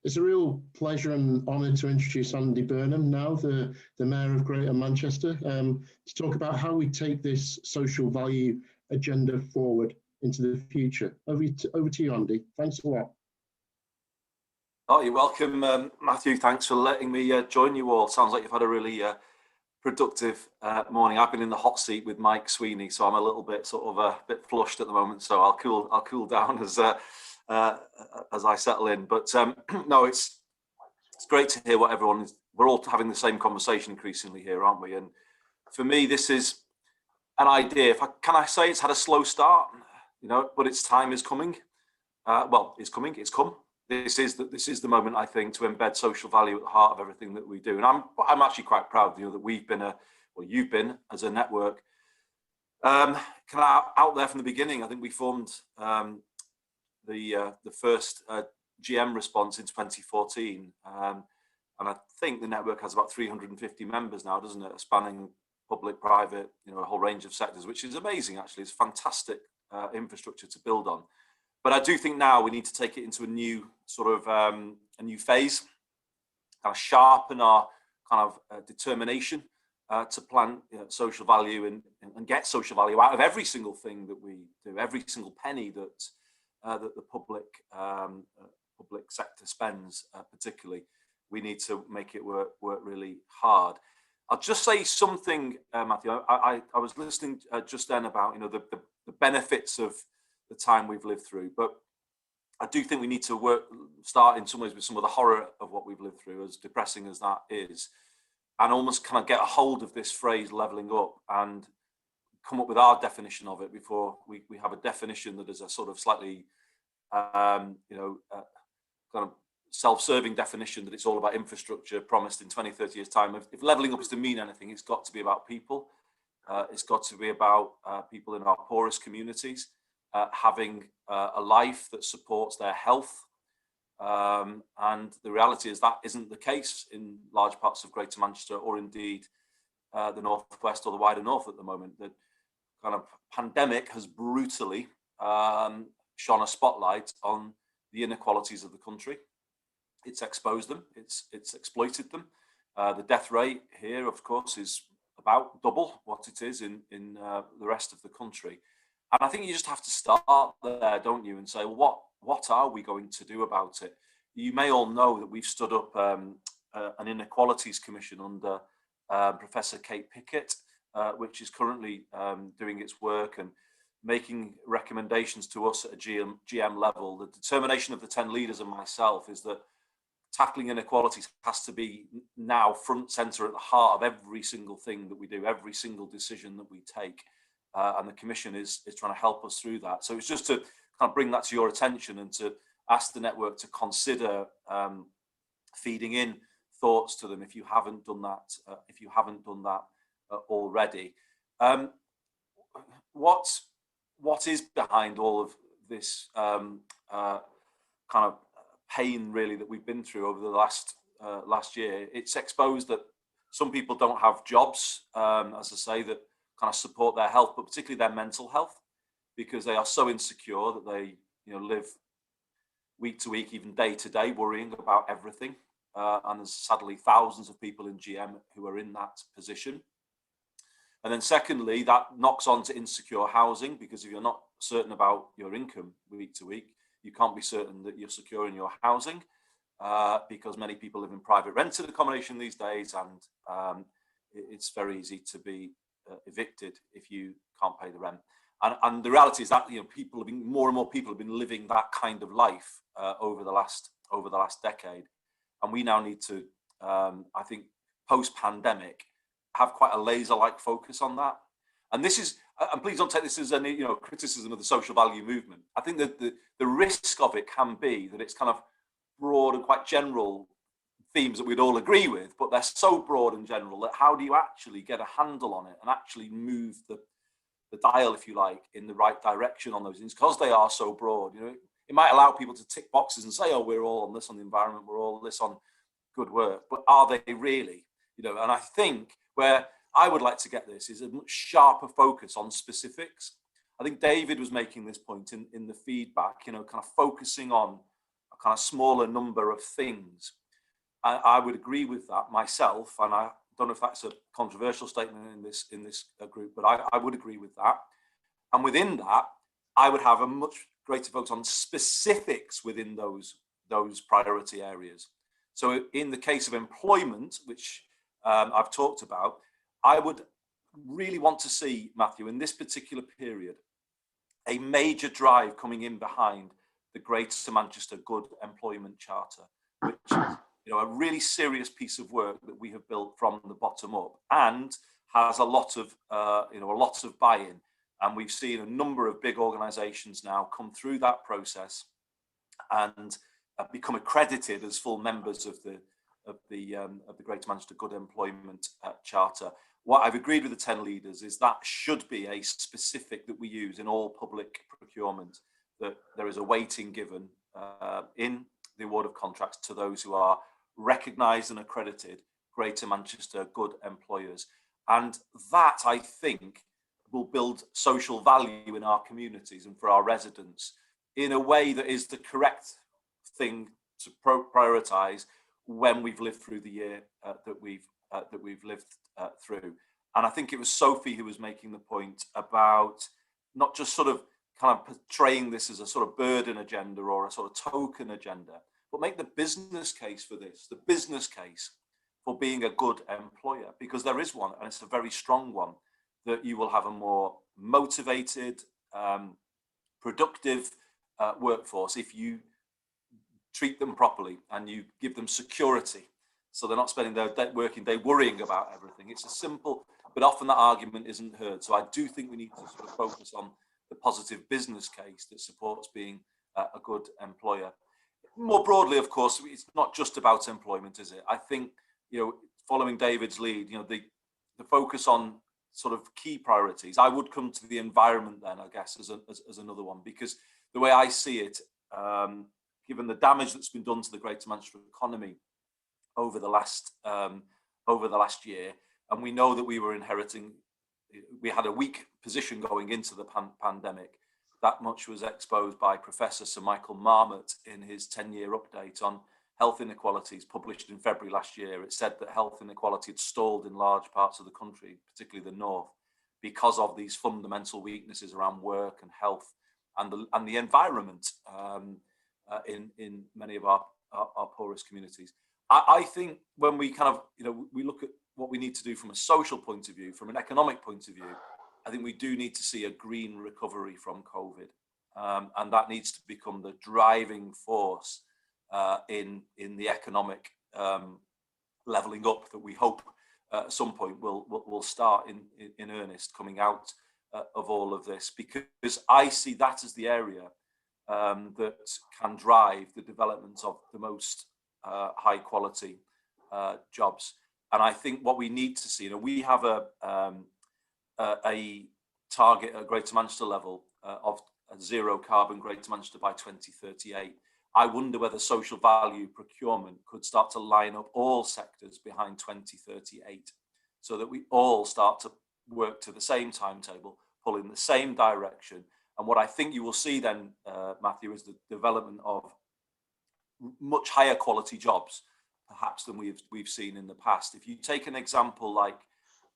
It's a real pleasure and honour to introduce Andy Burnham now, the Mayor of Greater Manchester, to talk about how we take this social value agenda forward into the future. Over to you, Andy. Thanks a lot. Oh, you're welcome, Matthew. Thanks for letting me join you all. Sounds like you've had a really productive morning. I've been in the hot seat with Mike Sweeney, so I'm a little bit a bit flushed at the moment. So I'll cool down as I settle in. But no, it's great to hear what everyone is. We're all having the same conversation increasingly here, aren't we? And for me, this is an idea. Can I say it's had a slow start? You know, but its time is coming. Well, it's coming. It's come. This is the moment, I think, to embed social value at the heart of everything that we do. And I'm actually quite proud, you know, that we've been you've been as a network out there from the beginning. I think we formed the first GM response in 2014, and I think the network has about 350 members now, doesn't it? Spanning public, private, you know, a whole range of sectors, which is amazing. Actually, it's fantastic infrastructure to build on. But I do think now we need to take it into a new a new phase, kind of sharpen our kind of determination to plant social value and get social value out of every single thing that we do, every single penny that that the public sector spends, particularly. We need to make it work really hard. I'll just say something, Matthew. I was listening just then about the benefits of the time we've lived through, but I do think we need to start in some ways with some of the horror of what we've lived through, as depressing as that is, and almost kind of get a hold of this phrase levelling up and come up with our definition of it before we have a definition that is a sort of slightly kind of self-serving definition that it's all about infrastructure promised in 20, 30 years time. If levelling up is to mean anything, it's got to be about people. It's got to be about people in our poorest communities having a life that supports their health. And the reality is that isn't the case in large parts of Greater Manchester, or indeed the Northwest or the wider North at the moment. The kind of pandemic has brutally shone a spotlight on the inequalities of the country. It's exposed them, it's exploited them. The death rate here, of course, is about double what it is in the rest of the country. And I think you just have to start there, don't you, and say, well, what are we going to do about it? You may all know that we've stood up an inequalities commission under Professor Kate Pickett, which is currently doing its work and making recommendations to us at a GM level. The determination of the 10 leaders and myself is that tackling inequalities has to be now front centre at the heart of every single thing that we do, every single decision that we take. And the Commission is trying to help us through that. So it's just to kind of bring that to your attention and to ask the network to consider feeding in thoughts to them if you haven't done that, already. What is behind all of this kind of pain, really, that we've been through over the last year? It's exposed that some people don't have jobs, as I say, that kind of support their health, but particularly their mental health, because they are so insecure that they live week to week, even day to day, worrying about everything. And there's sadly thousands of people in GM who are in that position. And then secondly, that knocks on to insecure housing, because if you're not certain about your income week to week, you can't be certain that you're secure in your housing, because many people live in private rented accommodation these days, and it's very easy to be evicted if you can't pay the rent. And the reality is that more and more people have been living that kind of life over the last decade, and we now need to, I think, post-pandemic, have quite a laser-like focus on that. And this is, and please don't take this as any criticism of the social value movement. I think that the risk of it can be that it's kind of broad and quite general themes that we'd all agree with, but they're so broad and general that how do you actually get a handle on it and actually move the dial, if you like, in the right direction on those things, because they are so broad. It might allow people to tick boxes and say, oh, we're all on this on the environment, we're all this on good work, but are they really? And I think where I would like to get this is a much sharper focus on specifics. I think David was making this point in the feedback, kind of focusing on a kind of smaller number of things. I would agree with that myself, and I don't know if that's a controversial statement in this group, but I would agree with that. And within that, I would have a much greater focus on specifics within those priority areas. So in the case of employment, which I've talked about, I would really want to see, Matthew, in this particular period, a major drive coming in behind the Greater Manchester Good Employment Charter, which is, a really serious piece of work that we have built from the bottom up, and has a lot of buy-in. And we've seen a number of big organisations now come through that process and become accredited as full members of the Greater Manchester Good Employment Charter. What I've agreed with the 10 leaders is that should be a specific that we use in all public procurement, that there is a weighting given in the award of contracts to those who are recognised and accredited Greater Manchester Good employers. And that, I think, will build social value in our communities and for our residents in a way that is the correct thing to prioritise when we've lived through the year that we've lived through. And I think it was Sophie who was making the point about not just sort of kind of portraying this as a sort of burden agenda or a sort of token agenda, but make the business case for this, the business case for being a good employer, because there is one, and it's a very strong one, that you will have a more motivated, productive workforce if you treat them properly and you give them security, so they're not spending their working day worrying about everything. It's a simple, but often that argument isn't heard. So I do think we need to sort of focus on the positive business case that supports being a good employer. More broadly, of course, it's not just about employment, is it? I think, following David's lead, the focus on sort of key priorities. I would come to the environment then, I guess, as another one, because the way I see it, given the damage that's been done to the Greater Manchester economy over the last year, and we know that we had a weak position going into the pandemic. That much was exposed by Professor Sir Michael Marmot in his 10-year update on health inequalities published in February last year. It said that health inequality had stalled in large parts of the country, particularly the north, because of these fundamental weaknesses around work and health and the environment in many of our poorest communities. I think when we kind of, we look at what we need to do from a social point of view, from an economic point of view, I think we do need to see a green recovery from COVID. And that needs to become the driving force in the economic levelling up that we hope at some point will start in earnest coming out of all of this, because I see that as the area that can drive the development of the most high quality jobs. And I think what we need to see, we have a target at Greater Manchester level of zero carbon Greater Manchester by 2038. I wonder whether social value procurement could start to line up all sectors behind 2038, so that we all start to work to the same timetable, pull in the same direction. And what I think you will see then, Matthew, is the development of much higher quality jobs, perhaps than we've seen in the past. If you take an example like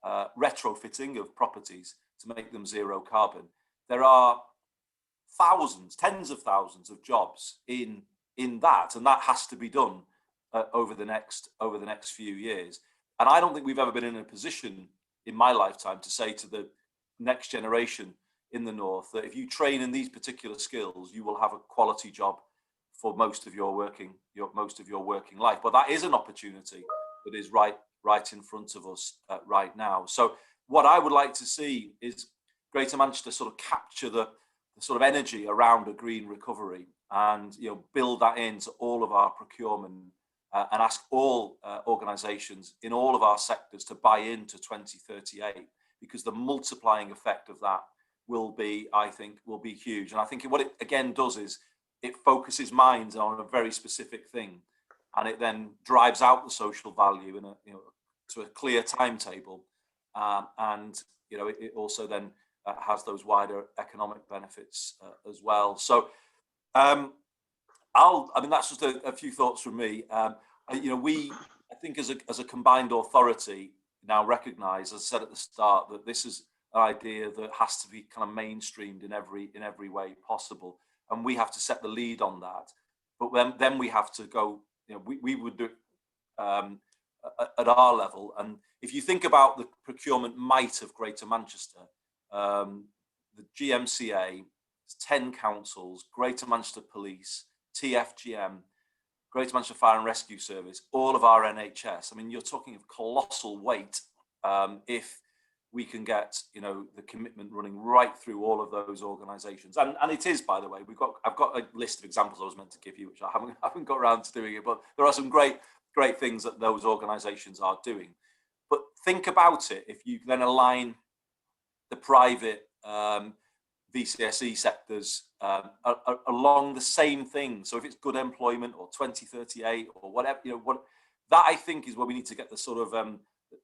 retrofitting of properties to make them zero carbon, there are thousands, tens of thousands of jobs in that, and that has to be done over the next few years. And I don't think we've ever been in a position in my lifetime to say to the next generation in the north that if you train in these particular skills, you will have a quality job for most of your working life. But that is an opportunity that is right in front of us right now. So what I would like to see is Greater Manchester sort of capture the sort of energy around a green recovery, and build that into all of our procurement and ask all organisations in all of our sectors to buy into 2038, because the multiplying effect of that will be huge. And I think what it again does is it focuses minds on a very specific thing, and it then drives out the social value in to a clear timetable, and it also then has those wider economic benefits as well. So I mean, that's just a few thoughts from me. You know, I think as a combined authority now recognise, as I said at the start, that this is an idea that has to be kind of mainstreamed in every way possible, and we have to set the lead on that. But then we have to go. You know, we would do it at our level. And if you think about the procurement might of Greater Manchester, the GMCA, 10 councils, Greater Manchester Police, TFGM, Greater Manchester Fire and Rescue Service, all of our NHS. I mean, you're talking of colossal weight if we can get, you know, the commitment running right through all of those organisations. And it is, by the way, I've got a list of examples I was meant to give you, which I haven't got around to doing it, but there are some great things that those organisations are doing. But think about it, if you then align the private VCSE sectors along the same thing. So if it's good employment or 2038 or whatever, you know, that I think is where we need to get the sort of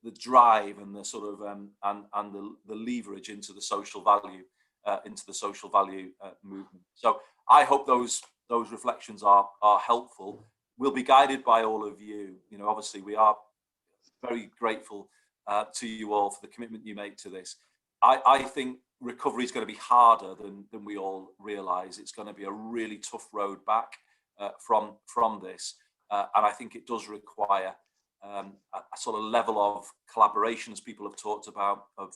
the drive and the sort of and the leverage into the social value movement. So I hope those reflections are helpful. We'll be guided by all of you. You know, obviously we are very grateful to you all for the commitment you make to this. I think recovery is going to be harder than we all realise. It's going to be a really tough road back from this, and I think it does require a sort of level of collaboration, as people have talked about, of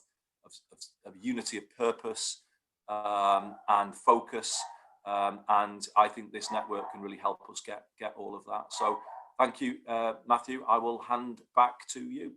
unity of purpose and focus, and I think this network can really help us get all of that. So thank you, Matthew. I will hand back to you.